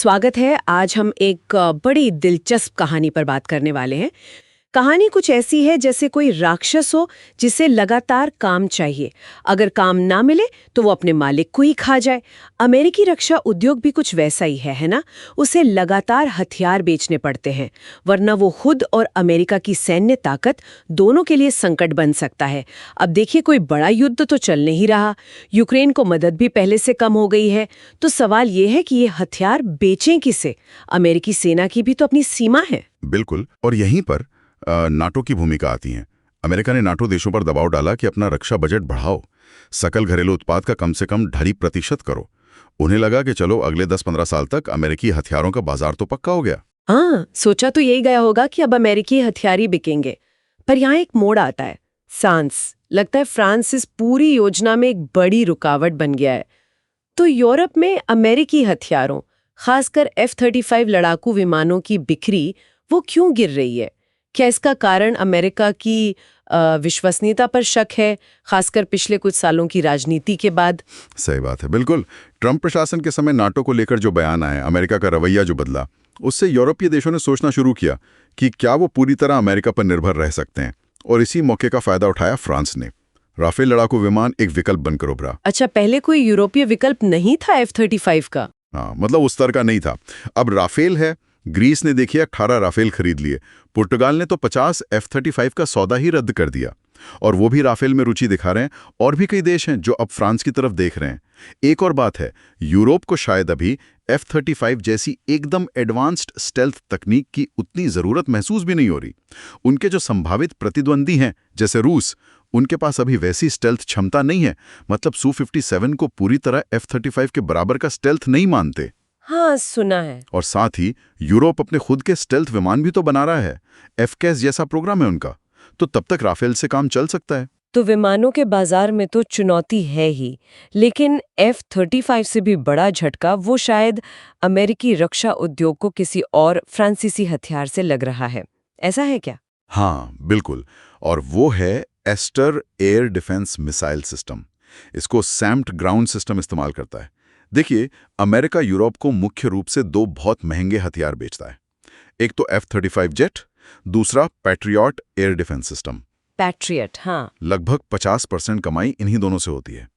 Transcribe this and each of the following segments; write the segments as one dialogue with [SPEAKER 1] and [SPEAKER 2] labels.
[SPEAKER 1] स्वागत है। आज हम एक बड़ी दिलचस्प कहानी पर बात करने वाले हैं। कहानी कुछ ऐसी है जैसे कोई राक्षस हो जिसे लगातार काम चाहिए। अगर काम ना मिले तो वो अपने मालिक को ही खा जाए। अमेरिकी रक्षा उद्योग भी कुछ वैसा ही है ना? उसे लगातार हथियार बेचने पड़ते हैं, वरना वो खुद और अमेरिका की सैन्य ताकत दोनों के लिए संकट बन सकता है। अब देखिए, कोई बड़ा युद्ध तो चल नहीं रहा, यूक्रेन को मदद भी पहले से कम हो गई है, तो सवाल ये है कि ये हथियार बेचें किसे? अमेरिकी सेना की भी तो अपनी सीमा है।
[SPEAKER 2] बिल्कुल, और यहीं पर नाटो की भूमिका आती है। अमेरिका ने नाटो देशों पर दबाव डाला कि अपना रक्षा बजट बढ़ाओ, सकल घरेलू उत्पाद का कम से कम 2.5% करो। उन्हें लगा कि चलो अगले 10-15 साल तक अमेरिकी हथियारों का बाजार तो पक्का हो गया।
[SPEAKER 1] हाँ, सोचा तो यही गया होगा कि अब अमेरिकी हथियार ही बिकेंगे। पर यहाँ एक मोड़ आता है, फ्रांस। लगता है फ्रांस इस पूरी योजना में एक बड़ी रुकावट बन गया है। तो यूरोप में अमेरिकी हथियारों, खासकर F-35 लड़ाकू विमानों की बिक्री वो क्यों गिर रही है? क्या इसका कारण अमेरिका की विश्वसनीयता पर शक है, खासकर पिछले कुछ सालों की राजनीति के बाद?
[SPEAKER 2] सही बात है, बिल्कुल। ट्रंप प्रशासन के समय नाटो को लेकर जो बयान आए, अमेरिका का रवैया जो बदला, उससे यूरोपीय देशों ने सोचना शुरू किया कि क्या वो पूरी तरह अमेरिका पर निर्भर रह सकते हैं। और इसी मौके का फायदा उठाया फ्रांस ने। राफेल लड़ाकू विमान एक विकल्प बनकर उभरा।
[SPEAKER 1] अच्छा, पहले कोई यूरोपीय विकल्प नहीं था F-35 का?
[SPEAKER 2] हाँ, मतलब उस तरह का नहीं था। अब राफेल है। ग्रीस ने देखिए 18 राफेल खरीद लिए। पुर्तगाल ने तो 50 F-35 का सौदा ही रद्द कर दिया, और वो भी राफेल में रुचि दिखा रहे हैं। और भी कई देश हैं जो अब फ्रांस की तरफ देख रहे हैं। एक और बात है, यूरोप को शायद अभी F-35 जैसी एकदम एडवांस्ड स्टेल्थ तकनीक की उतनी जरूरत महसूस भी नहीं हो रही। उनके जो संभावित प्रतिद्वंदी हैं जैसे रूस, उनके पास अभी वैसी स्टेल्थ क्षमता नहीं है। मतलब Su-57 को पूरी तरह F-35 के बराबर का स्टेल्थ नहीं मानते।
[SPEAKER 1] हाँ, सुना है।
[SPEAKER 2] और साथ ही यूरोप अपने खुद के स्टेल्थ विमान भी तो बना रहा है। FCAS जैसा प्रोग्राम है उनका। तो तब तक राफेल से काम चल सकता है।
[SPEAKER 1] तो विमानों के बाजार में तो चुनौती है ही, लेकिन F-35 से भी बड़ा झटका वो शायद अमेरिकी रक्षा उद्योग को किसी और फ्रांसीसी हथियार से लग रहा है। ऐसा है क्या?
[SPEAKER 2] हाँ, बिल्कुल। और वो है Aster air defence missile system. इसको सैम्प्ड ग्राउंड सिस्टम इस्तेमाल करता है। देखिए, अमेरिका यूरोप को मुख्य रूप से दो बहुत महंगे हथियार बेचता है। एक तो F-35 जेट, दूसरा patriot air defence system.
[SPEAKER 1] Patriot, हाँ।
[SPEAKER 2] लगभग 50% कमाई इन्हीं दोनों से होती है।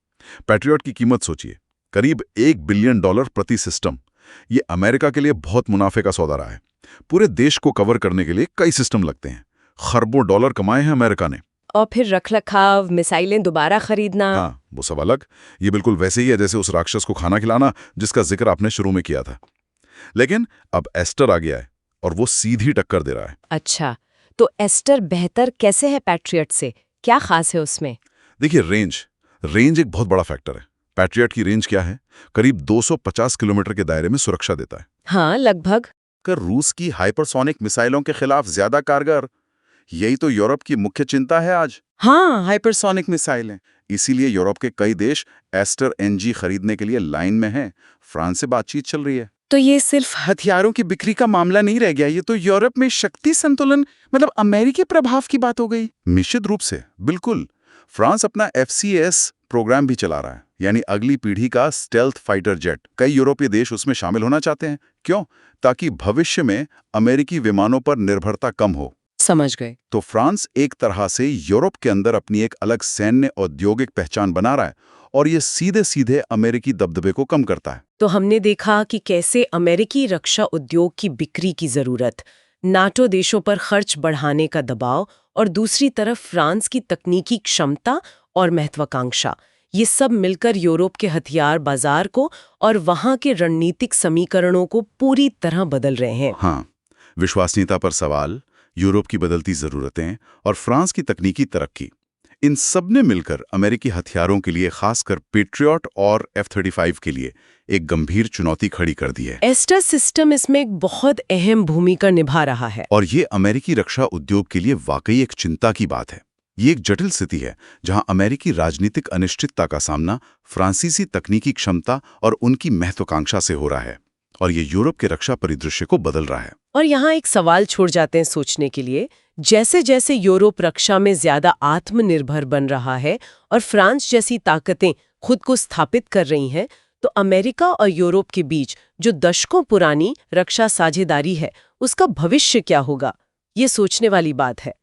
[SPEAKER 2] पैट्रियट की कीमत सोचिए, करीब $1 बिलियन प्रति सिस्टम। ये अमेरिका के लिए बहुत मुनाफे का सौदा रहा है। पूरे देश को कवर करने के लिए कई सिस्टम लगते हैं। खरबों डॉलर कमाए हैं अमेरिका ने।
[SPEAKER 1] और फिर रखरखाव, मिसाइलें दोबारा खरीदना।
[SPEAKER 2] हाँ, वो सब अलग। ये बिल्कुल वैसे ही है जैसे उस राक्षस को खाना खिलाना जिसका जिक्र आपने शुरू में किया था। लेकिन अब एस्टर आ गया है और वो सीधी टक्कर दे रहा है।
[SPEAKER 1] अच्छा, तो एस्टर बेहतर कैसे है पैट्रियट से? क्या खास है उसमें?
[SPEAKER 2] देखिए, रेंज एक बहुत बड़ा फैक्टर है। पैट्रियट की रेंज क्या है? करीब 250 किलोमीटर के दायरे में सुरक्षा देता है।
[SPEAKER 1] हाँ, लगभग।
[SPEAKER 2] कर रूस की हाइपरसोनिक मिसाइलों के खिलाफ ज्यादा कारगर। यही तो यूरोप की मुख्य चिंता है आज।
[SPEAKER 1] हाँ,
[SPEAKER 2] हाइपरसोनिक मिसाइलें। इसीलिए यूरोप के कई देश एस्टर NG खरीदने के लिए लाइन में हैं। फ्रांस से बातचीत चल रही है।
[SPEAKER 1] तो ये सिर्फ
[SPEAKER 3] हथियारों की बिक्री का मामला नहीं रह गया, ये तो यूरोप में शक्ति संतुलन, मतलब अमेरिकी प्रभाव की बात हो गई।
[SPEAKER 2] निश्चित रूप से, बिल्कुल। फ्रांस अपना FCAS प्रोग्राम भी चला रहा है, यानी अगली पीढ़ी का स्टेल्थ फाइटर जेट। कई यूरोपीय देश उसमें शामिल होना चाहते हैं। क्यों? ताकि भविष्य में अमेरिकी विमानों पर निर्भरता कम हो।
[SPEAKER 1] समझ गए।
[SPEAKER 2] तो फ्रांस एक तरह से यूरोप के अंदर अपनी एक अलग सैन्य औद्योगिक पहचान बना रहा है, और ये सीधे सीधे अमेरिकी दबदबे को कम करता है।
[SPEAKER 1] तो हमने देखा कि कैसे अमेरिकी रक्षा उद्योग की बिक्री की जरूरत, नाटो देशों पर खर्च बढ़ाने का दबाव और दूसरी तरफ फ्रांस की तकनीकी क्षमता और महत्वाकांक्षा, ये सब मिलकर यूरोप के हथियार बाजार को और वहां के रणनीतिक समीकरणों को पूरी तरह बदल रहे हैं।
[SPEAKER 2] हाँ, विश्वसनीयता पर सवाल, यूरोप की बदलती जरूरतें और फ्रांस की तकनीकी तरक्की, इन सब ने मिलकर अमेरिकी हथियारों के लिए, खासकर पैट्रियट और F-35 के लिए एक गंभीर चुनौती खड़ी कर दी है।
[SPEAKER 1] एस्टर सिस्टम इसमें एक बहुत अहम भूमिका निभा रहा है।
[SPEAKER 2] और ये अमेरिकी रक्षा उद्योग के लिए वाकई एक चिंता की बात है। ये एक जटिल स्थिति है जहां अमेरिकी राजनीतिक अनिश्चितता का सामना फ्रांसीसी तकनीकी क्षमता और उनकी महत्वाकांक्षा से हो रहा है, और ये यूरोप के रक्षा परिदृश्य को बदल रहा है।
[SPEAKER 1] और यहाँ एक सवाल छोड़ जाते हैं सोचने के लिए, जैसे जैसे यूरोप रक्षा में ज्यादा आत्मनिर्भर बन रहा है और फ्रांस जैसी ताकतें खुद को स्थापित कर रही हैं, तो
[SPEAKER 4] तो अमेरिका और यूरोप के बीच जो दशकों पुरानी रक्षा साझेदारी है, उसका भविष्य क्या होगा? ये सोचने वाली बात है।